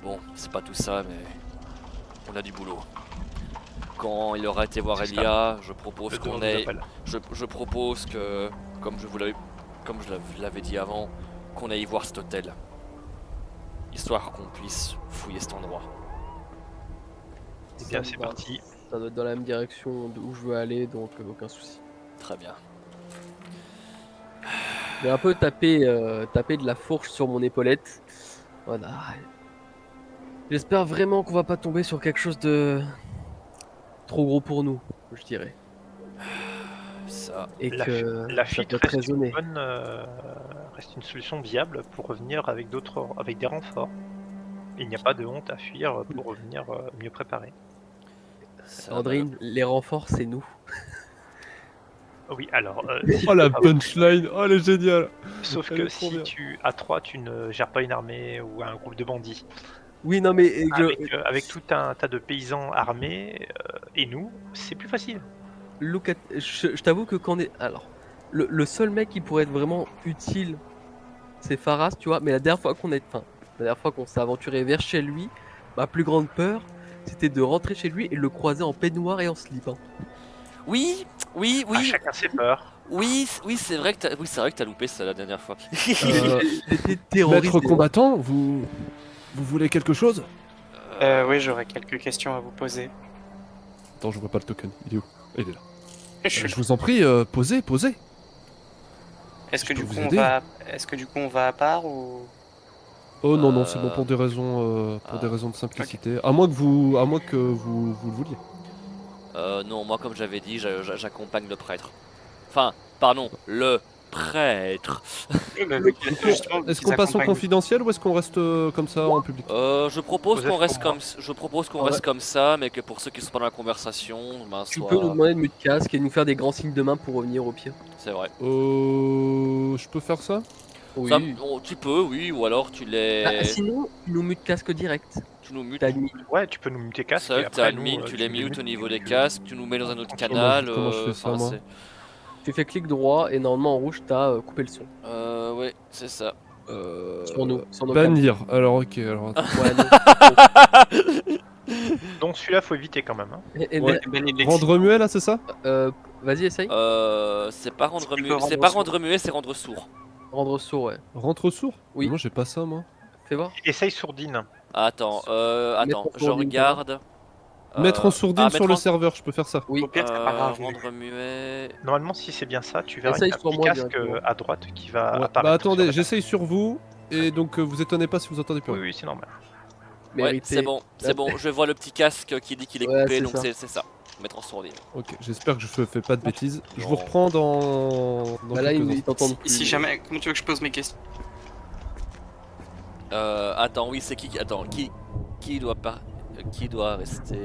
Bon, c'est pas tout ça, mais on a du boulot. Quand il aura été voir C'est ça. Elia, je propose Le devant qu'on nous ait... appelle. Je propose que, comme je l'avais dit avant, qu'on aille voir cet hôtel. Histoire qu'on puisse fouiller cet endroit. Eh bien, Ça c'est me va. parti. Ça doit être dans la même direction d'où je veux aller, donc aucun souci. Très bien. J'ai un peu tapé de la fourche sur mon épaulette. Voilà. J'espère vraiment qu'on va pas tomber sur quelque chose de trop gros pour nous, je dirais. Ça... Et La, que la ça fuite peut être reste une raisonné. bonne, reste une solution viable pour revenir avec avec des renforts. Il n'y a pas de honte à fuir pour revenir mieux préparé. Andrine, les renforts, c'est nous. Oui, alors, Oh la punchline, oh elle est géniale. sauf Elle que est trop si bien. tu à 3 tu ne gères pas une armée ou un groupe de bandits. Oui, non, mais Avec tout un tas de paysans armés et nous, c'est plus facile. je t'avoue que quand on est. Alors, le seul mec qui pourrait être vraiment utile, c'est Pharas, tu vois. Mais la dernière fois la dernière fois qu'on s'est aventuré vers chez lui, ma plus grande peur, c'était de rentrer chez lui et le croiser en peignoir et en slip. Hein. Oui, oui, À oui, chacun ses peurs. oui, c'est vrai que t'as loupé ça la dernière fois. J'étais terrorisé. Maître combattant, vous voulez quelque chose? Oui, j'aurais quelques questions à vous poser. Attends, je vois pas le token. Il est où? Il est là. Je suis Je vous en prie, posez. Est-ce je que peux du vous coup aider on va à part ou Oh non, c'est bon pour des raisons, de simplicité. À moins que vous le vouliez. Non, moi comme j'avais dit, j'accompagne le prêtre. Enfin, pardon, le prêtre. Oui, bah, justement, vu Est-ce qu'ils qu'on passe en accompagnent- confidentiel ou est-ce qu'on reste comme ça en public? Je propose Vous êtes qu'on reste pour moi. comme ça, mais que pour ceux qui sont pas dans la conversation, ben Tu peux nous soit... demander de mute casque et nous faire des grands signes de main pour revenir au pire. C'est vrai. Je peux faire ça? Ça, Oui. tu peux, oui, ou alors tu les... Sinon, tu nous mute casque direct. Tu nous mutes. T'as admis. Ouais, tu peux nous muter casque C'est et vrai que t'as après nous, admin, tu les nous mutes mutes au niveau et des puis, casques, tu nous mets dans un autre tranquille. canal. Comment je fais ça, enfin, moi? Tu fais clic droit et normalement en rouge, t'as coupé le son. Ouais, c'est ça. Sur nous, sur nos câbles. Bannir. Alors ok, alors attends. Ouais, non. Donc celui-là, faut éviter quand même. Hein. Et Ouais. Banni de Rendre muet là, c'est ça? Vas-y, essaye. C'est pas rendre Tu peux muet, rendre c'est pas sourd. rendre muet, c'est rendre sourd. Rendre sourd, ouais. Rentre sourd? Oui. Moi j'ai pas ça, moi. Fais voir. Essaye sourdine. Attends, Mettre en je sourdine, regarde. Mettre en sourdine sur mettre le en- serveur, je peux faire ça. Oui. Au pire, c'est pas grave. Rendre muet. Normalement, si c'est bien ça, tu verras Essaye qu'il y a un sur petit moi casque directement. à droite qui va Ouais. apparaître. Bah attendez, sur la j'essaye sur vous. Et donc vous étonnez pas si vous entendez plus Oui, rien. oui, c'est normal. Ouais, Mérité. c'est bon, je vois le petit casque qui dit qu'il est Ouais, coupé, c'est donc ça. c'est ça. Mettre en sourdine. Ok, j'espère que je fais pas de bêtises. Je vous Non. reprends dans Bah là, quelques ils instants. t'entendent plus. Si jamais, comment tu veux que je pose mes questions? Attends, oui, c'est qui? Attends, qui doit pas, qui doit rester?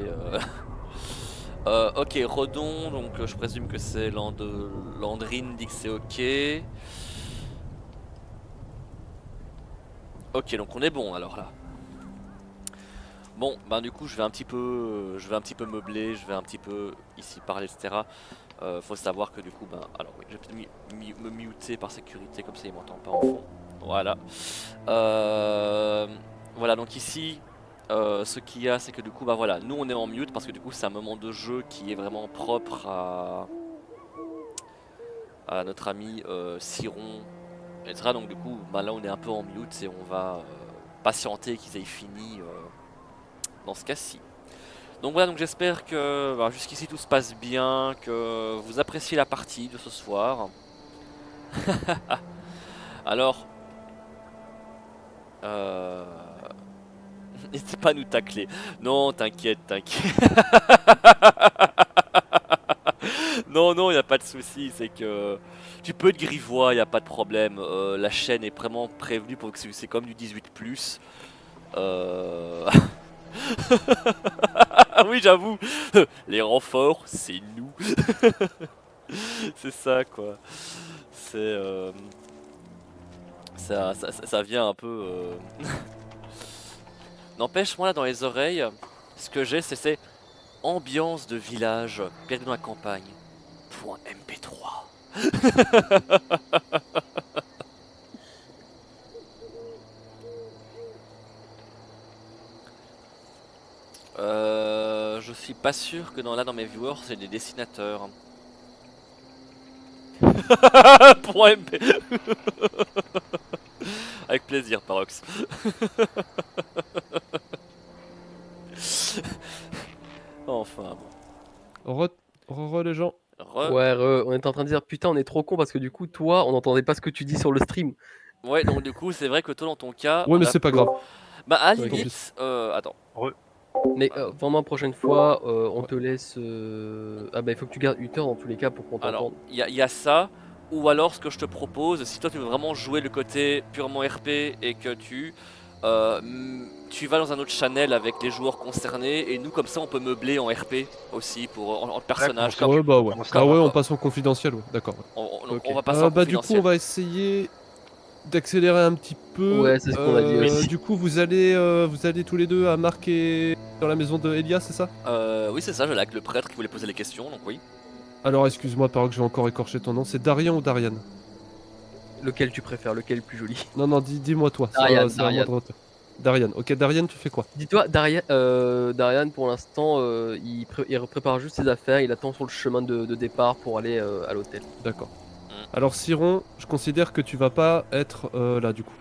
Ok, Redon, donc je présume que c'est Landrine dit que c'est ok. Ok, donc on est bon alors là. Bon, ben du coup je vais un petit peu meubler, je vais un petit peu ici parler, etc. Faut savoir que du coup, ben alors oui, je vais peut-être me muter par sécurité comme ça il m'entend pas en fond. Voilà. Voilà, donc ici, ce qu'il y a, c'est que du coup, bah voilà, nous on est en mute parce que du coup c'est un moment de jeu qui est vraiment propre à notre ami Siron, etc. Donc du coup, bah là on est un peu en mute et on va patienter qu'ils aient fini dans ce cas-ci. Donc voilà, donc j'espère que bah, jusqu'ici tout se passe bien, que vous appréciez la partie de ce soir. Alors, n'hésitez pas à nous tacler. Non, t'inquiète. Non, y a pas de souci. C'est que tu peux être grivois, y a pas de problème. La chaîne est vraiment prévenue pour que c'est comme du 18+. Ah oui, j'avoue. Les renforts, c'est nous. C'est ça, quoi. C'est ça vient un peu. N'empêche, moi là dans les oreilles, ce que j'ai c'est ambiance de village, perdu dans la campagne. .mp3. Je suis pas sûr que dans mes viewers c'est des dessinateurs. Pour MP. Avec plaisir, Parox. Enfin bon. Re les gens. Ouais, on était en train de dire putain, on est trop con parce que du coup, toi, on n'entendait pas ce que tu dis sur le stream. Ouais, donc du coup, c'est vrai que toi, dans ton cas. Ouais, mais on a- c'est pas grave. Bah, à la Ouais, limite. Attends. Mais vraiment, prochaine fois, on te laisse. Ah bah, il faut que tu gardes Uther dans tous les cas pour qu'on Alors, t'entende. il y a ça. Ou alors, ce que je te propose, si toi tu veux vraiment jouer le côté purement RP et que tu vas dans un autre channel avec les joueurs concernés, et nous, comme ça, on peut meubler en RP aussi pour en personnage. D'accord. Comme, Ouais, bah ouais. Comment ça Ah va, ouais, on quoi. passe en confidentiel, ouais. D'accord. Ouais. donc, Ok. on va passer en Bah du coup, confidentiel. on va essayer d'accélérer un petit peu. Ouais, c'est ce qu'on a dit aussi. Du coup, vous allez tous les deux à marquer dans la maison de Elia, c'est ça? Oui, c'est ça, je like le prêtre qui voulait poser les questions, donc oui. Alors, excuse-moi, par que j'ai encore écorché ton nom. C'est Darian ou Darian? Lequel tu préfères, lequel est le plus joli? Non, dis-moi toi. Darian, C'est à moi de retour. Darian. Ok, Darian, tu fais quoi? Dis-toi, Darian, pour l'instant, il prépare juste ses affaires, il attend sur le chemin de départ pour aller à l'hôtel. D'accord. Alors, Siron, je considère que tu vas pas être là du coup.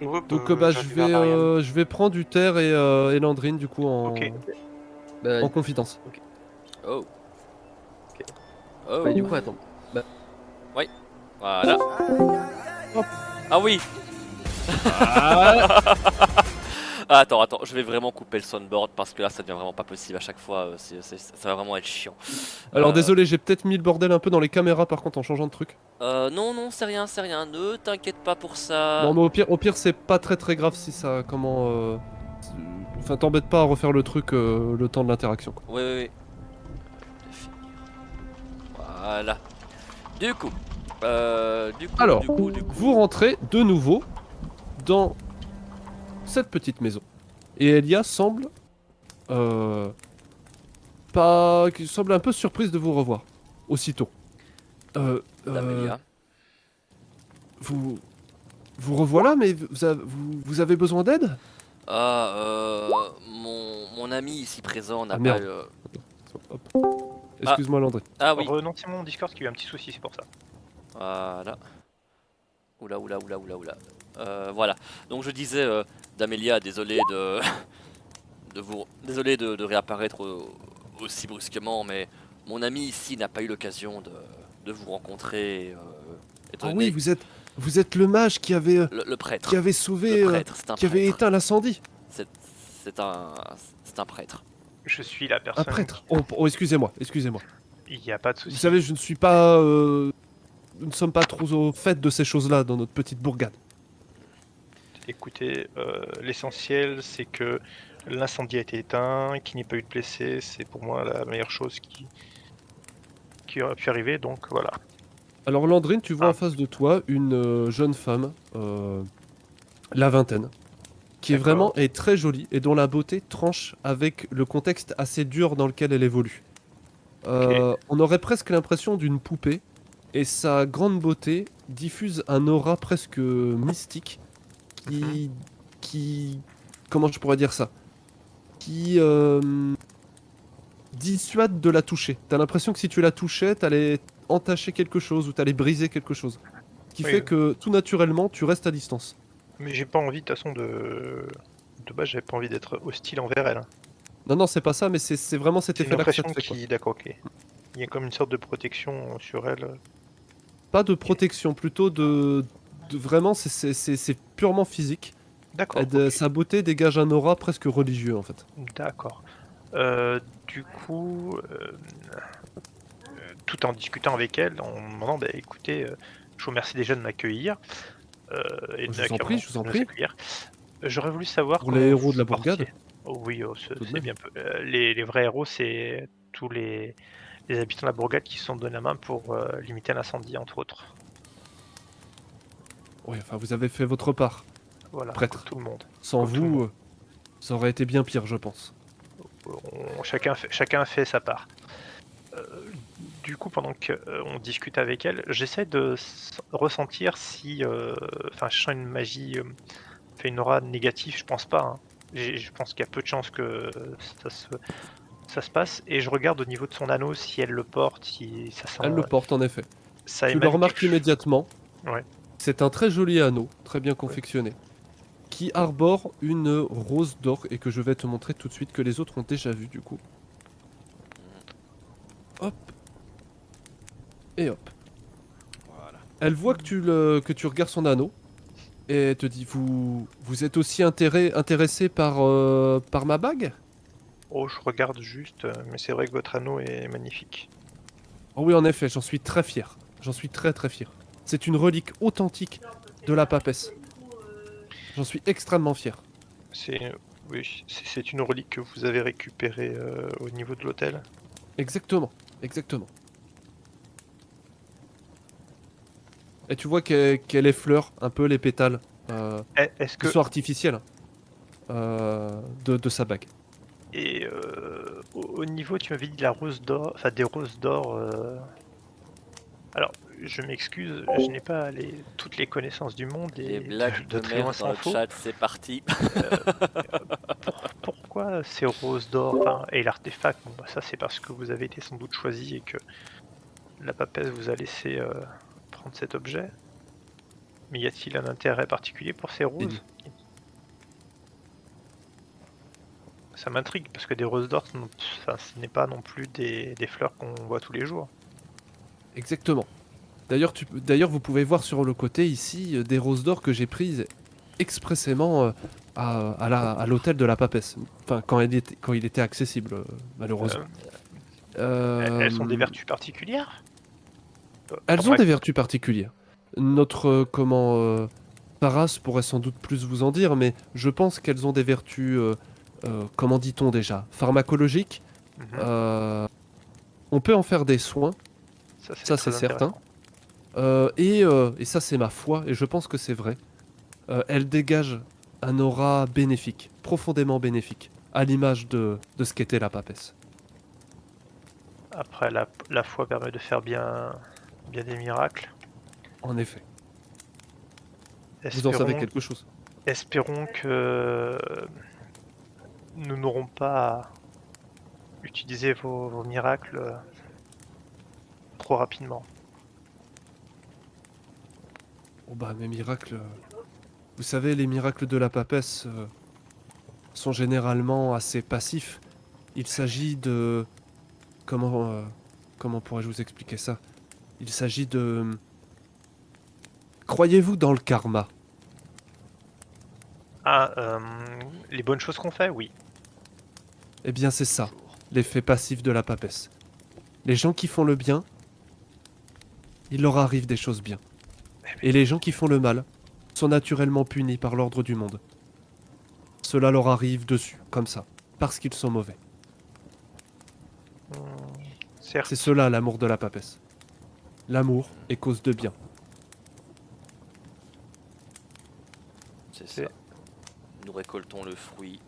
Ouais, Donc, bah, je j'arrive vers Ariane. vais prendre Uther et Landrine du coup Ok. Bah, en confidence. Oh. Ok. Oh. bah, du coup, attends. Voilà. Ah oui. Ah, attends, je vais vraiment couper le soundboard parce que là ça devient vraiment pas possible à chaque fois, ça va vraiment être chiant. Alors, désolé, j'ai peut-être mis le bordel un peu dans les caméras par contre en changeant de truc. Non, c'est rien, ne t'inquiète pas pour ça. Non, mais au pire, c'est pas très grave si ça. Enfin, t'embête pas à refaire le truc le temps de l'interaction. Quoi. Oui. Voilà. Du coup, Alors, du coup. Vous rentrez de nouveau dans cette petite maison. Et Elia semble. Qui semble un peu surprise de vous revoir. Aussitôt. D'Amélia. Vous revoilà, mais vous avez besoin d'aide? Mon ami ici présent n'a Ah, pas. merde. Hop. Excuse-moi, Landry. Ah oui. Renon, c'est mon Discord qui a eu un petit souci, c'est pour ça. Voilà. Oula. Voilà. Donc je disais, d'Amélia, désolé désolé de réapparaître aussi brusquement, mais mon ami ici n'a pas eu l'occasion de vous rencontrer. étant Ah donné- oui, vous êtes le mage qui avait le prêtre. qui avait sauvé, Le prêtre, c'est un qui avait prêtre. éteint l'incendie. C'est un prêtre. Je suis la Un personne. prêtre. Oh, excusez-moi. Il n'y a pas de Vous souci. savez, je ne suis pas. Nous ne sommes pas trop au fait de ces choses-là dans notre petite bourgade. Écoutez, l'essentiel c'est que l'incendie a été éteint, qu'il n'y ait pas eu de blessés, c'est pour moi la meilleure chose qui aurait pu arriver, donc voilà. Alors, Landrine, tu vois Ah. en face de toi une jeune femme, la vingtaine, qui D'accord. est très jolie et dont la beauté tranche avec le contexte assez dur dans lequel elle évolue. On aurait presque l'impression d'une poupée, et sa grande beauté diffuse un aura presque mystique qui comment je pourrais dire ça, qui dissuade de la toucher. T'as l'impression que si tu la touchais, t'allais entacher quelque chose ou t'allais briser quelque chose. Ce qui Oui. fait que tout naturellement, tu restes à distance. Mais j'ai pas envie de toute façon de base, j'avais pas envie d'être hostile envers elle. Non, c'est pas ça, mais c'est vraiment cet C'est une effet-là que ça impression te fait. Quoi. qui, d'accord, ok. Il y a comme une sorte de protection sur elle. Pas de protection, plutôt de vraiment, c'est purement physique. D'accord. Elle, ok. Sa beauté dégage un aura presque religieux en fait. D'accord. Du coup, tout en discutant avec elle, en me demandant, bah, écoutez, je vous remercie déjà de m'accueillir. Et de Je vous en prie, je vous en de nous prie. accueillir. J'aurais voulu savoir Pour comment les héros vous de la portiez. bourgade. Oh oui, Tout de c'est même. bien peu. Les vrais héros, c'est tous les habitants de la bourgade qui se sont donné la main pour limiter l'incendie, entre autres. Oui, enfin, vous avez fait votre part. Voilà, Prêtre. tout le monde. Sans Comme tout le vous, ça aurait été bien pire, je pense. Chacun fait sa part. Du coup, pendant qu'on discute avec elle, j'essaie de ressentir si, je sens une magie, fait une aura négative, je pense pas. Hein. Je pense qu'il y a peu de chances que ça se, ça se passe. Et je regarde au niveau de son anneau si elle le porte, si ça sent. Elle le porte en effet. Ça Tu le émane remarques quelque chose. immédiatement. Ouais. C'est un très joli anneau, très bien confectionné, qui arbore une rose d'or et que je vais te montrer tout de suite, que les autres ont déjà vu du coup. Hop. Et hop. Voilà. Elle voit que tu regardes son anneau et elle te dit, vous êtes aussi intéressé par ma bague? Oh, je regarde juste, mais c'est vrai que votre anneau est magnifique. Oh oui, en effet, j'en suis très fier. J'en suis très très fier. C'est une relique authentique de la papesse. J'en suis extrêmement fier. Oui, c'est une relique que vous avez récupérée au niveau de l'hôtel. Exactement, exactement. Et tu vois qu'elle effleure un peu les pétales Est-ce qui que sont artificiels de sa bague. et au niveau, tu m'avais dit la rose d'or, enfin des roses d'or. Alors, je m'excuse, je n'ai pas toutes les connaissances du monde Les et blagues de de très loin merde dans s'en le faut. chat, c'est parti. Pourquoi ces roses d'or, enfin, et l'artefact, bon, bah, ça c'est parce que vous avez été sans doute choisi et que la papesse vous a laissé prendre cet objet. Mais y a-t-il un intérêt particulier pour ces roses? Ça m'intrigue parce que des roses d'or, enfin, ce n'est pas non plus des fleurs qu'on voit tous les jours. Exactement. D'ailleurs, vous pouvez voir sur le côté ici des roses d'or que j'ai prises expressément à l'hôtel de la papesse. Enfin, quand il était accessible, malheureusement. Elles sont des Euh, vertus particulières? Elles ont des vertus particulières. Notre Paras pourrait sans doute plus vous en dire, mais je pense qu'elles ont des vertus, comment dit-on déjà, pharmacologiques. Mhm. On peut en faire des soins, ça c'est très certain. intéressant. Et ça c'est ma foi, et je pense que c'est vrai. Elles dégagent un aura bénéfique, profondément bénéfique, à l'image de ce qu'était la papesse. Après, la foi permet de faire bien des miracles. En effet. Vous en savez Espérons, quelque chose. espérons que nous n'aurons pas à utiliser vos miracles trop rapidement. Oh bah mes miracles... Vous savez, les miracles de la papesse sont généralement assez passifs. Il s'agit de... comment pourrais-je vous expliquer ça? Il s'agit de... Croyez-vous dans le karma? Ah, les bonnes choses qu'on fait, oui. Eh bien c'est ça, Bonjour. l'effet passif de la papesse. Les gens qui font le bien, il leur arrive des choses bien. Et les gens qui font le mal sont naturellement punis par l'ordre du monde. Cela leur arrive dessus, comme ça, parce qu'ils sont mauvais. Certes, C'est cela l'amour de la papesse. L'amour est cause de bien. C'est C'est- ça. Nous récoltons le fruit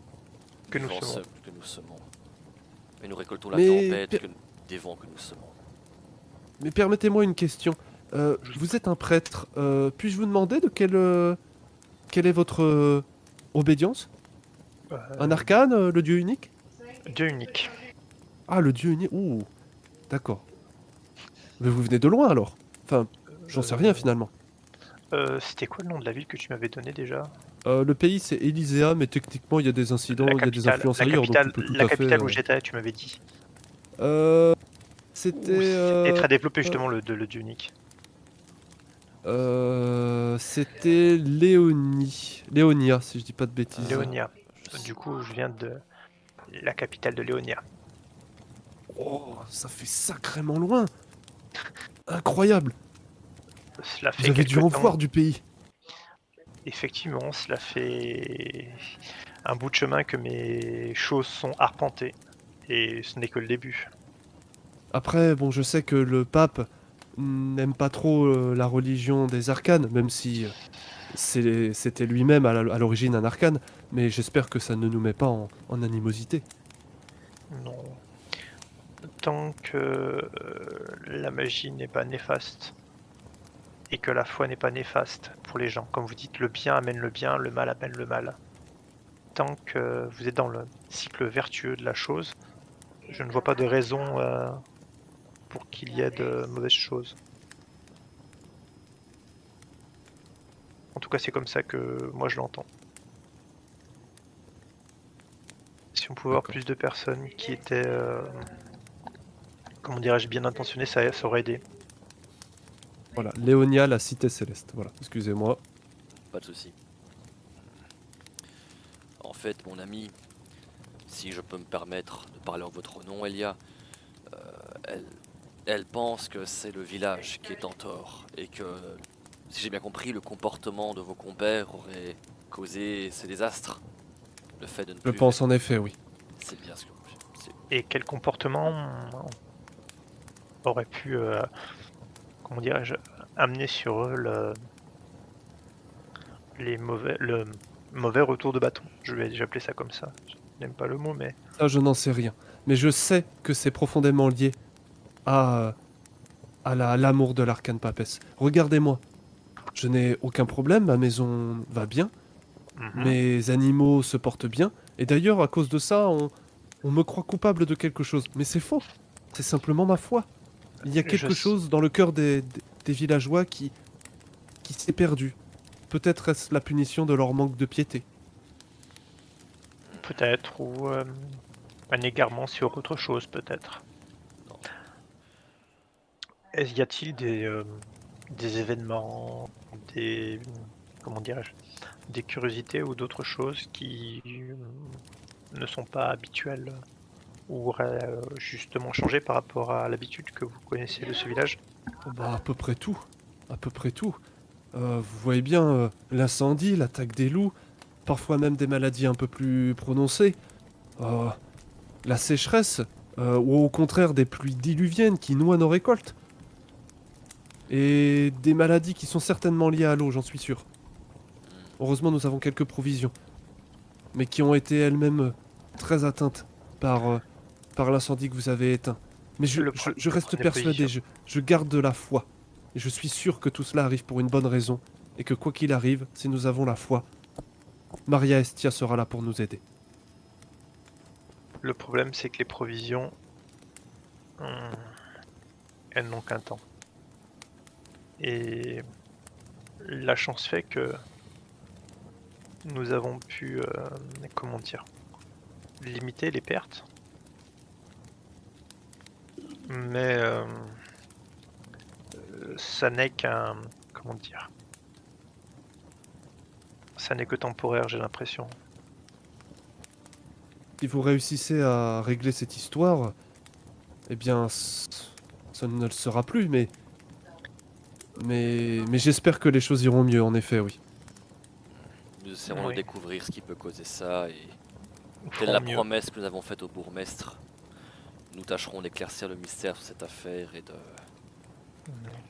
Que du nous vent semons. que nous semons. Et nous récoltons la Mais- tempête des vents que nous semons. Mais permettez-moi une question. Vous êtes un prêtre. Puis-je vous demander de quelle est votre obédience? Un arcane, le dieu unique? Dieu unique. Ah, le dieu unique. Ouh, d'accord. Mais vous venez de loin alors. Enfin, j'en sais rien finalement. C'était quoi le nom de la ville que tu m'avais donné déjà? Le pays c'est Elyséa, mais techniquement il y a des incidents, il y a des influences ailleurs, donc on peut tout la à fait. capitale où j'étais, tu m'avais dit. C'était. C'était très développé justement le dieu unique. C'était Léonia, si je dis pas de bêtises. Léonia. Je sais. Du coup, je viens de la capitale de Léonia. Oh, ça fait sacrément loin. Incroyable. Cela fait Vous avez dû quelque en temps. voir du pays. Effectivement, cela fait un bout de chemin que mes choses sont arpentées. Et ce n'est que le début. Après, bon, je sais que le pape n'aime pas trop la religion des arcanes, même si c'était lui-même à l'origine un arcane, mais j'espère que ça ne nous met pas en animosité. Non. Tant que la magie n'est pas néfaste et que la foi n'est pas néfaste pour les gens. Comme vous dites, le bien amène le bien, le mal amène le mal. tant que vous êtes dans le cycle vertueux de la chose, je ne vois pas de raison pour qu'il y ait de mauvaises choses. En tout cas, c'est comme ça que moi je l'entends. Si on pouvait avoir D'accord. plus de personnes qui étaient, comment dirais-je, bien intentionnées, ça aurait aidé. Voilà, Léonia, la cité céleste. Voilà, excusez-moi. Pas de souci. En fait, mon ami, si je peux me permettre de parler en votre nom, Elia, elle, elle pense que c'est le village qui est en tort et que, si j'ai bien compris, le comportement de vos compères aurait causé ces désastres. Le fait de ne Je plus. pense en effet, oui. C'est bien ce que. Et quel comportement aurait pu, comment dirais-je, amener sur eux le mauvais retour de bâton. Je vais appeler ça comme ça. Je n'aime pas le mot, mais Ça, je n'en sais rien. Mais je sais que c'est profondément lié à, l'amour de l'arcane papesse. Regardez-moi. Je n'ai aucun problème, ma maison va bien, mes animaux se portent bien. Et d'ailleurs, à cause de ça, on me croit coupable de quelque chose. Mais c'est faux. C'est simplement ma foi. Il y a quelque chose dans le cœur des villageois qui s'est perdu. Peut-être est-ce la punition de leur manque de piété. peut-être, ou un égarement sur autre chose, peut-être. Non. Y a-t-il des événements, des comment dirais-je, des curiosités ou d'autres choses qui ne sont pas habituelles ou auraient justement changé par rapport à l'habitude que vous connaissez de ce village? Bah, à peu près tout. À peu près tout. Vous voyez bien l'incendie, l'attaque des loups, parfois même des maladies un peu plus prononcées. La sécheresse, ou au contraire des pluies diluviennes qui noient nos récoltes. Et des maladies qui sont certainement liées à l'eau, j'en suis sûr. Heureusement, nous avons quelques provisions, mais qui ont été elles-mêmes très atteintes par l'incendie que vous avez éteint. Mais je reste prenez persuadé, position. je garde de la foi. Et je suis sûr que tout cela arrive pour une bonne raison, et que quoi qu'il arrive, si nous avons la foi, Maria Estia sera là pour nous aider. Le problème, c'est que les provisions, elles n'ont qu'un temps. Et la chance fait que nous avons pu, comment dire, limiter les pertes. Mais ça n'est qu'un, comment dire, ça n'est que temporaire, j'ai l'impression. Si vous réussissez à régler cette histoire, eh bien, ça ne le sera plus, mais j'espère que les choses iront mieux, en effet, oui. Nous essaierons de Oui. découvrir ce qui peut causer ça et, Nous telle ferons la mieux. promesse que nous avons faite au bourgmestre, nous tâcherons d'éclaircir le mystère sur cette affaire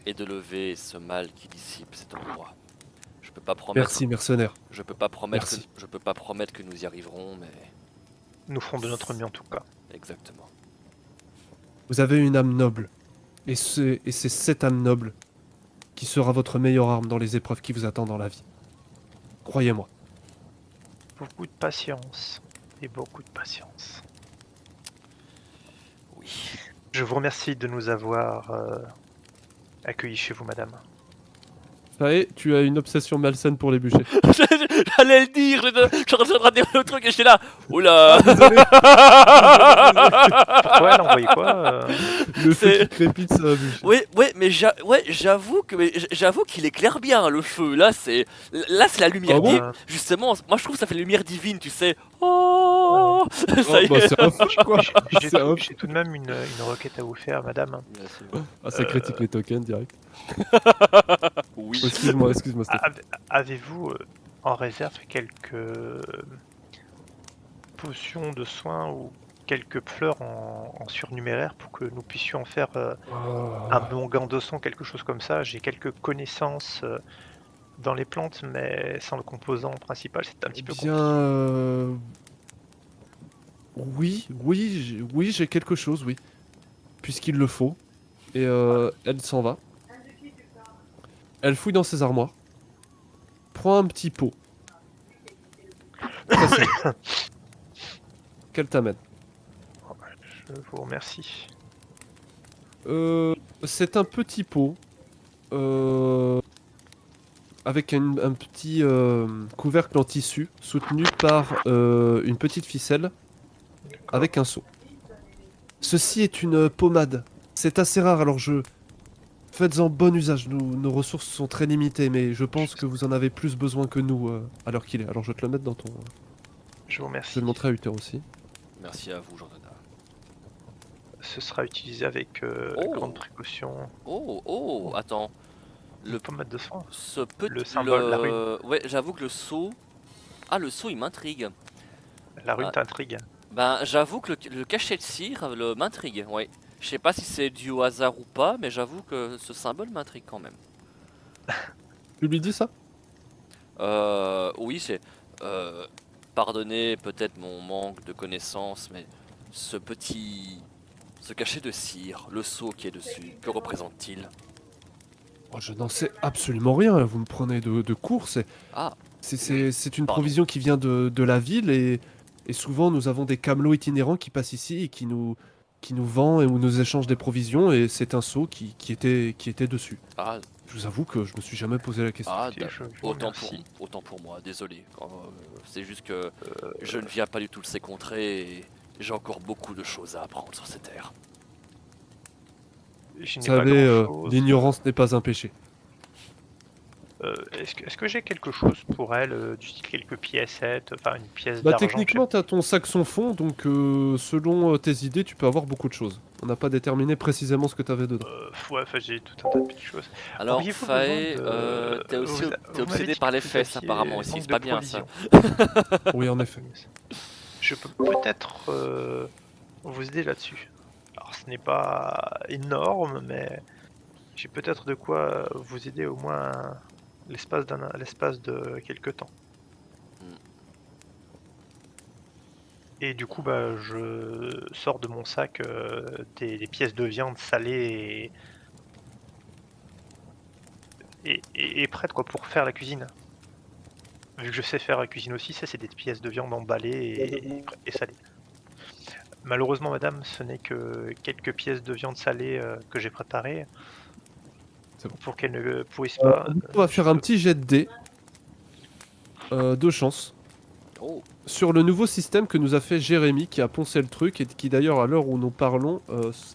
et de lever ce mal qui dissipe cet endroit. Je peux pas promettre. Merci, mercenaire. Je peux pas promettre. Merci. Je peux pas promettre que nous y arriverons, mais Nous ferons de notre mieux en tout cas. exactement. Vous avez une âme noble. Et c'est cette âme noble qui sera votre meilleure arme dans les épreuves qui vous attendent dans la vie. Croyez-moi. Beaucoup de patience. Et beaucoup de patience. Oui. Je vous remercie de nous avoir accueillis chez vous, madame. Faye, tu as une obsession malsaine pour les bûchers. J'allais le dire, je suis en train de dire le truc et j'étais là. Oula. Pourquoi elle a envoyé quoi Le C'est- feu qui crépite, ça a bûché. Ouais, mais j'avoue qu'il éclaire bien le feu. Là, c'est la lumière. Ah bon Justement, moi je trouve que ça fait la lumière divine, tu sais. Oh, ça Oh, y bah, est. c'est un feu, quoi. J'ai C'est un- tout de même une requête à vous faire, madame. Ah, ça critique les tokens direct. Oui. Excuse-moi, Stéphane. Avez-vous en réserve quelques potions de soins ou quelques fleurs en surnuméraire pour que nous puissions en faire un bon gant de son, quelque chose comme ça? J'ai quelques connaissances dans les plantes, mais sans le composant principal, c'est un petit peu Bien, compliqué. oui, j'ai quelque chose, oui. Puisqu'il le faut. Et elle s'en va. Elle fouille dans ses armoires. Prend un petit pot. Très Qu'elle t'amène. Je vous remercie. C'est un petit pot avec un petit couvercle en tissu soutenu par une petite ficelle avec un seau. Ceci est une pommade. C'est assez rare, alors faites-en bon usage. Nos ressources sont très limitées, mais je pense que vous en avez plus besoin que nous à l'heure qu'il est. Alors je vais te le mettre dans ton... Je vous Je remercie. vais le montrer à Uther aussi. Merci à vous, Jordana. Ce sera utilisé avec Oh. grande précaution. Oh, attends. Le pommade de soin. Ce petit... Le symbole, la rune. Ouais, j'avoue que le seau... Ah, le seau, il m'intrigue. La rune Ah. t'intrigue. Ben, j'avoue que le cachet de cire m'intrigue, ouais. Je sais pas si c'est dû au hasard ou pas, mais j'avoue que ce symbole m'intrigue quand même. Tu lui dis ça? Oui, c'est... pardonnez peut-être mon manque de connaissances, mais ce cachet de cire, le seau qui est dessus, que représente-t-il? Oh, je n'en sais absolument rien, vous me prenez de court. Ah, C'est une Pardon. provision qui vient de la ville et souvent nous avons des camelots itinérants qui passent ici et qui nous vendent et ou nous échangent des provisions et c'est un seau qui était dessus. ah, Je vous avoue que je me suis jamais posé la question. ah, Écoutez, je vous remercie. autant pour moi, désolé. C'est juste que je ne viens pas du tout de ces contrées et j'ai encore beaucoup de choses à apprendre sur ces terres. Je Vous n'ai pas savez, grand-chose. l'ignorance n'est pas un péché. Est-ce que j'ai quelque chose pour elle, du style quelques piécettes, enfin une pièce Bah d'argent? techniquement t'as ton sac sans fond donc selon tes idées tu peux avoir beaucoup de choses. On n'a pas déterminé précisément ce que t'avais dedans. Ouais, enfin j'ai tout un tas de petites choses. Alors, Auriez-vous Faye, besoin de- t'es vous m'avez obsédé dit par que les vous fesses aviez apparemment aussi, manque c'est de pas bien ça. provisions. Oui en effet. Je peux peut-être vous aider là-dessus. Alors ce n'est pas énorme, mais j'ai peut-être de quoi vous aider au moins l'espace de quelques temps. Hmm. Et du coup, bah, je sors de mon sac des pièces de viande salées et prêtes quoi pour faire la cuisine. Vu que je sais faire la cuisine aussi, ça c'est des pièces de viande emballées et salées. Malheureusement, madame, ce n'est que quelques pièces de viande salée que j'ai préparées. C'est bon. Pour qu'elle ne pourrisse pas. On va faire un petit jet de dés de chance Oh, sur le nouveau système que nous a fait Jérémy qui a poncé le truc et qui d'ailleurs à l'heure où nous parlons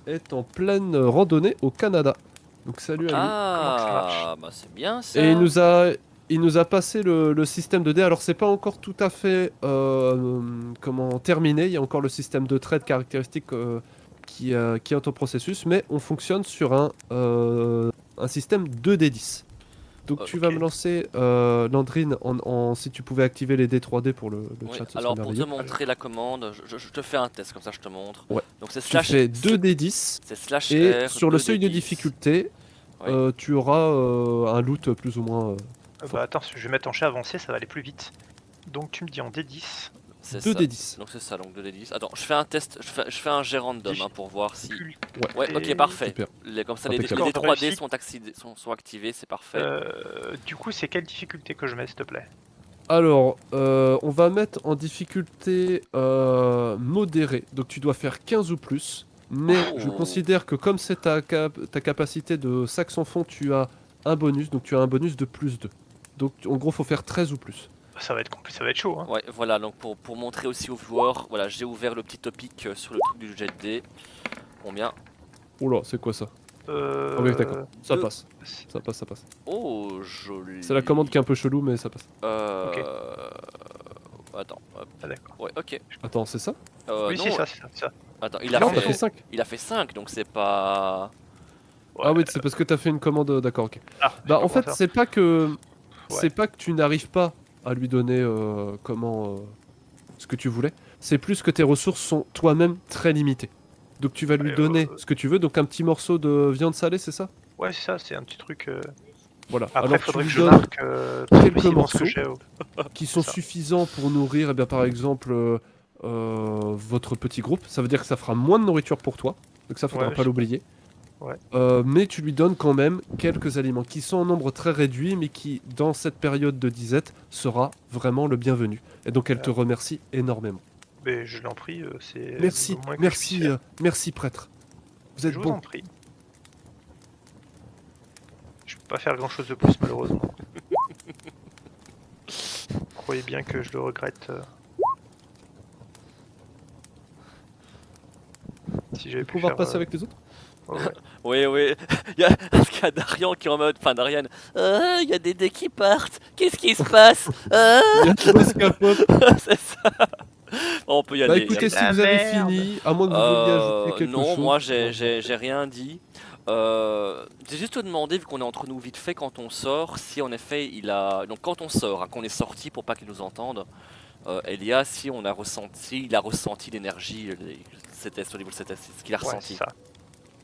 est en pleine randonnée au Canada. Donc salut à lui. Comment que ça ah, bah c'est bien ça. Et il nous a passé le système de dés. Alors c'est pas encore tout à fait terminé. Il y a encore le système de traits caractéristiques qui est en processus, mais on fonctionne sur un système 2D10. Donc tu vas Ok. me lancer Landrine si tu pouvais activer les D3D pour le Oui, chat. Ce alors serait pour te merveilleux. montrer la commande, je te fais un test comme ça, je te montre. Ouais. Donc c'est Tu slash. fais 2D10 C'est slash et R, sur le 2D10. seuil de difficulté, Ouais. tu auras un loot plus ou moins. Bah attends, je vais mettre en chat avancé, ça va aller plus vite. Donc tu me dis en D10. C'est ça. 2D10. Donc c'est ça, donc 2D10. Attends, je fais un test, je fais un jet random hein, pour voir si. Difficulté. Ouais, ok, parfait. Super. Comme ça, les Impeccable. D3D Réussi. sont activés, c'est parfait. Du coup, c'est quelle difficulté que je mets, s'il te plaît? Alors, on va mettre en difficulté modérée. Donc tu dois faire 15 ou plus. Mais je Oh. considère que comme c'est ta capacité de sac sans fond, tu as un bonus. Donc tu as un bonus de plus 2. Donc en gros, faut faire 13 ou plus. Ça va être chaud, hein. Ouais, voilà, donc pour montrer aussi aux joueurs, voilà, j'ai ouvert le petit topic sur le truc du jet de dés. Combien? Oh là, c'est quoi ça? Euh... Ah oui, d'accord. Ça deux. passe. Ça passe, ça passe. Oh, joli. C'est la commande qui est un peu chelou, mais ça passe. Ok. Attends, hop. Ah, d'accord. Ouais, ok. Attends, c'est ça? Oui, non, c'est ça, c'est ça. Attends, Non, t'as fait 5. il a fait 5, donc c'est pas. Ouais. Ah oui, c'est parce que t'as fait une commande, d'accord, ok. Ah, Bah je en fait, comprends c'est pas que Ouais. c'est pas que tu n'arrives pas à lui donner ce que tu voulais. C'est plus que tes ressources sont toi-même très limitées. Donc tu vas lui Ouais, donner ce que tu veux. Donc un petit morceau de viande salée, c'est ça? ça. Ouais, c'est ça, c'est un petit truc. Voilà. Après, Alors il faudrait tu que lui je donnes marque quelques précisément ce que morceaux. j'ai. qui sont ça. suffisants pour nourrir, eh bien, par exemple, votre petit groupe. Ça veut dire que ça fera moins de nourriture pour toi. Donc ça, faudra Ouais, pas je- l'oublier. Ouais. Mais tu lui donnes quand même quelques aliments qui sont en nombre très réduit, mais qui, dans cette période de disette, sera vraiment le bienvenu. Et donc elle te remercie énormément. Mais je l'en prie, c'est Merci, le moins que je puisse merci, faire. merci prêtre. Vous êtes Je vous bon. en prie. Je peux pas faire grand chose de plus malheureusement. Croyez bien que je le regrette. Si j'avais pu Pouvoir faire, passer avec les autres. ouais. Oui. Il y a Darian qui est en mode. Enfin, Darian. Il y a des dés qui partent. Qu'est-ce qui se passe Il y a tout ce capote. C'est ça. On peut y Bah aller. écoutez, de si la vous avez merde. fini, à moins que vous vouliez ajouter quelque Non, chose. moi j'ai rien dit. J'ai juste te demander, vu qu'on est entre nous vite fait, quand on sort, si en effet il a. Donc quand on sort, hein, qu'on est sorti pour pas qu'il nous entende, Elia, si on a ressenti, il a ressenti l'énergie, au niveau de cet c'est ce qu'il a Ouais, ressenti. c'est ça.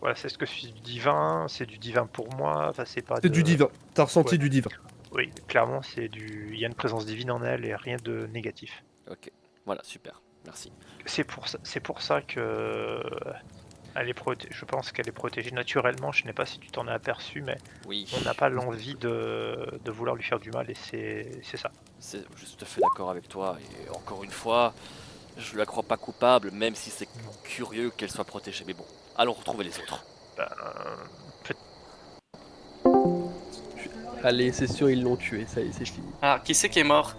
Voilà, c'est ce que c'est du divin, c'est du divin pour moi, enfin c'est pas C'est de... du divin. T'as ressenti Ouais. du divin. Oui, clairement, c'est du... il y a une présence divine en elle et rien de négatif. Ok, voilà, super, merci. C'est pour ça que... Je pense qu'elle est protégée naturellement, je ne sais pas si tu t'en as aperçu, mais Oui, on n'a pas l'envie de vouloir lui faire du mal et c'est ça. je suis tout à fait d'accord avec toi, et encore une fois, je la crois pas coupable, même si c'est curieux qu'elle soit protégée. Mais bon, allons retrouver les autres. Ben, Allez, c'est sûr, ils l'ont tué, ça y est, c'est fini. Alors, qui c'est qui est mort?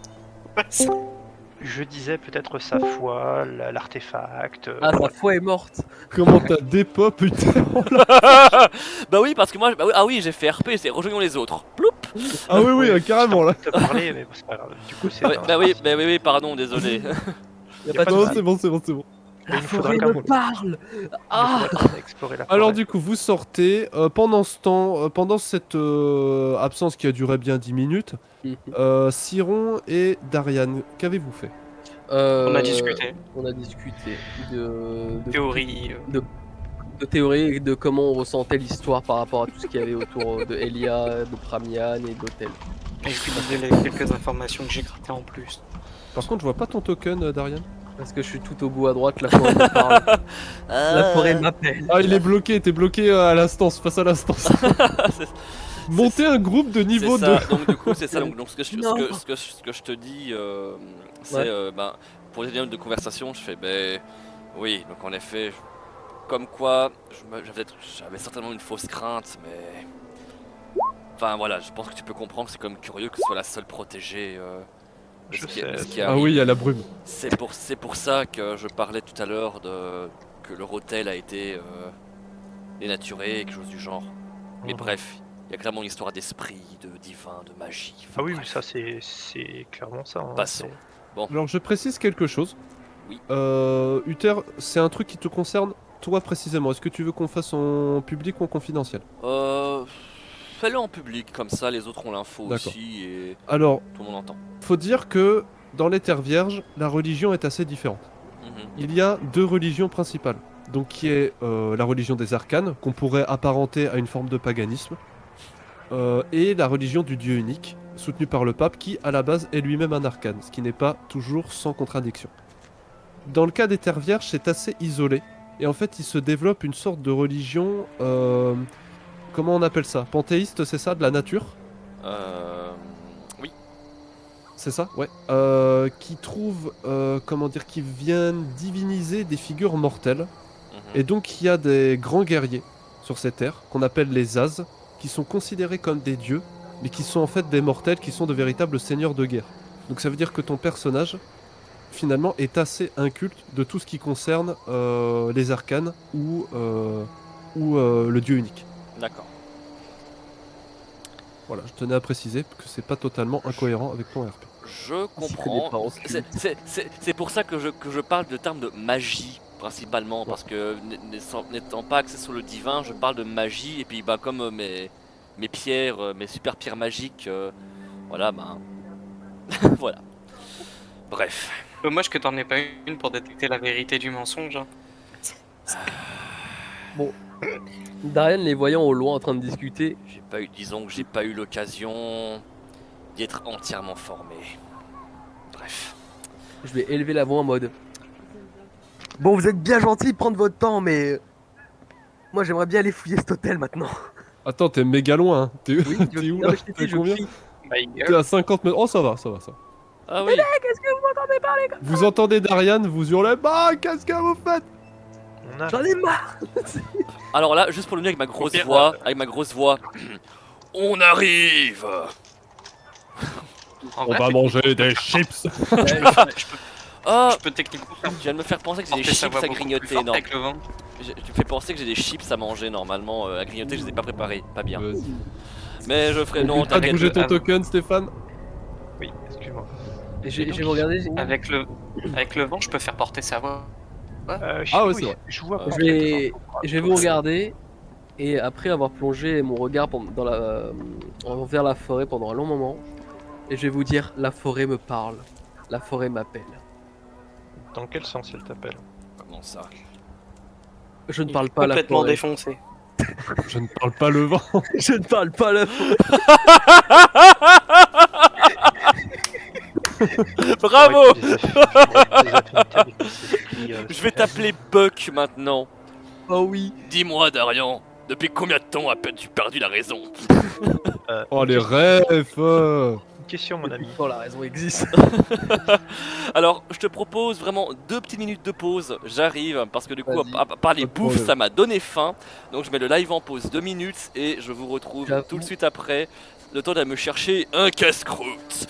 je disais peut-être sa foi, l'artefact... Ah, sa foi est morte. Comment t'as dépop, putain. Bah oui, parce que moi, ah oui, j'ai fait RP, c'est rejoignons les autres. Ploup. Ah oui, carrément là. te parler, mais bon, c'est pas grave. Du coup, c'est... Ouais, bah oui, pardon, désolé. Y a Y a pas de pas de Non, souci. c'est bon, c'est bon, c'est bon. il La nous faudra forêt quand me même- parle. il nous Ah. faudra quand même explorer la forêt. Alors du coup, vous sortez. Pendant ce temps, pendant cette absence qui a duré bien 10 minutes, Siron et Darian, qu'avez-vous fait? On a discuté. On a discuté de Théorie. de théorie et de comment on ressentait l'histoire par rapport à tout ce qu'il y avait autour de Elia, de Pramian et d'Hôtel. Et je lui donne les quelques informations que j'ai grattées en plus. Par contre, je vois pas ton token, Darian. Parce que je suis tout au bout à droite, la forêt me parle. La forêt m'appelle. Ah, il est bloqué, t'es bloqué à l'instance, face à l'instance. Monter un groupe de niveau C'est 2. ça, donc du coup, c'est ça. Donc ce que Non. je te dis, c'est Ouais. pour les dialogues de conversation, je fais oui, donc en effet, comme quoi, j'avais certainement une fausse crainte, mais enfin voilà, je pense que tu peux comprendre que c'est quand même curieux que ce soit la seule protégée de Je ce qui, sais, de ce qui Ah arrive. oui, il y a la brume. C'est pour ça que je parlais tout à l'heure que leur hôtel a été dénaturé, quelque chose du genre. Mais Mhm. bref, il y a clairement une histoire d'esprit, de divin, de magie. Enfin, Ah oui, mais bref. ça, c'est clairement ça. Hein, Passons. Alors je précise quelque chose. Oui. Uther, c'est un truc qui te concerne toi précisément. Est-ce que tu veux qu'on fasse en public ou en confidentiel? Fais-le en public, comme ça les autres ont l'info D'accord. aussi et Alors, tout le monde entend. faut dire que dans les terres vierges, la religion est assez différente. Mhm. Il y a deux religions principales. Donc qui est la religion des arcanes, qu'on pourrait apparenter à une forme de paganisme, et la religion du dieu unique, soutenue par le pape, qui à la base est lui-même un arcane, ce qui n'est pas toujours sans contradiction. Dans le cas des terres vierges, c'est assez isolé, et en fait il se développe une sorte de religion, comment on appelle ça? Panthéiste, c'est ça? De la nature? Oui. C'est ça, ouais. Qui trouve, comment dire, qui viennent diviniser des figures mortelles. Mhm. Et donc il y a des grands guerriers sur ces terres, qu'on appelle les As, qui sont considérés comme des dieux, mais qui sont en fait des mortels, qui sont de véritables seigneurs de guerre. Donc ça veut dire que ton personnage, finalement, est assez inculte de tout ce qui concerne les arcanes ou le dieu unique. D'accord. Voilà, je tenais à préciser que c'est pas totalement incohérent avec ton RP. Je S'y connaît pas comprends. en culte. C'est pour ça que je parle de termes de magie principalement, parce que n'étant pas axé sur le divin, je parle de magie et puis comme mes pierres, mes super pierres magiques, voilà, voilà. Bref. Dommage que t'en aies pas une pour détecter la vérité du mensonge. Hein. Darian les voyant au loin en train de discuter. Disons que j'ai pas eu l'occasion d'être entièrement formé. Bref. Je vais élever la voix en mode. Bon, vous êtes bien gentil de prendre votre temps, mais Moi j'aimerais bien aller fouiller cet hôtel maintenant. Attends, t'es méga loin. Hein. T'es Oui, t'es où non, là mais je t'ai T'es dit, je combien crie. My T'es God. à 50 mètres. Oh, ça va. Ah oui. Qu'est-ce que vous m'entendez parler comme Vous entendez Darian, vous hurlez. Bah, qu'est-ce que vous faites? On a... J'en ai marre. Alors là, juste pour le dire avec ma grosse voix, on arrive. En On vrai, va manger des chips. Ah, je peux techniquement faire tu viens de me faire penser que j'ai des porter sa chips voix à beaucoup plus grignoter. forte Non, avec le vent. tu me fais penser que j'ai des chips à manger normalement. À grignoter, je les ai pas préparés. Pas bien. Vas-y. Mais je ferai. Non, N'oublie pas de t'inquiète. bouger ton Ah, token, Stéphane. Oui, excuse-moi. Et j'ai donc, j'ai regardé. Avec le vent, je peux faire porter sa voix. Ah ouais, c'est vrai. Je vois Je vais vous regarder et après avoir plongé mon regard vers la forêt pendant un long moment, et je vais vous dire la forêt me parle, la forêt m'appelle. Dans quel sens elle t'appelle? Comment ça? Je ne parle pas à la Complètement forêt. défoncé. Je ne parle pas le vent. Je ne parle pas à la forêt. Bravo. Je Je vais t'appeler Buck maintenant. Oh oui. Dis-moi, Darian, depuis combien de temps as-tu perdu la raison? Oh, les rêves. Une question, mon ami. Oh, la raison existe. Alors, je te propose vraiment 2 petites minutes de pause. J'arrive parce que du coup, Vas-y. à part les Pas de bouffes, problème. ça m'a donné faim. Donc, je mets le live en pause 2 minutes et je vous retrouve J'avoue. tout de suite après. Le temps d'aller me chercher un casse-croûte.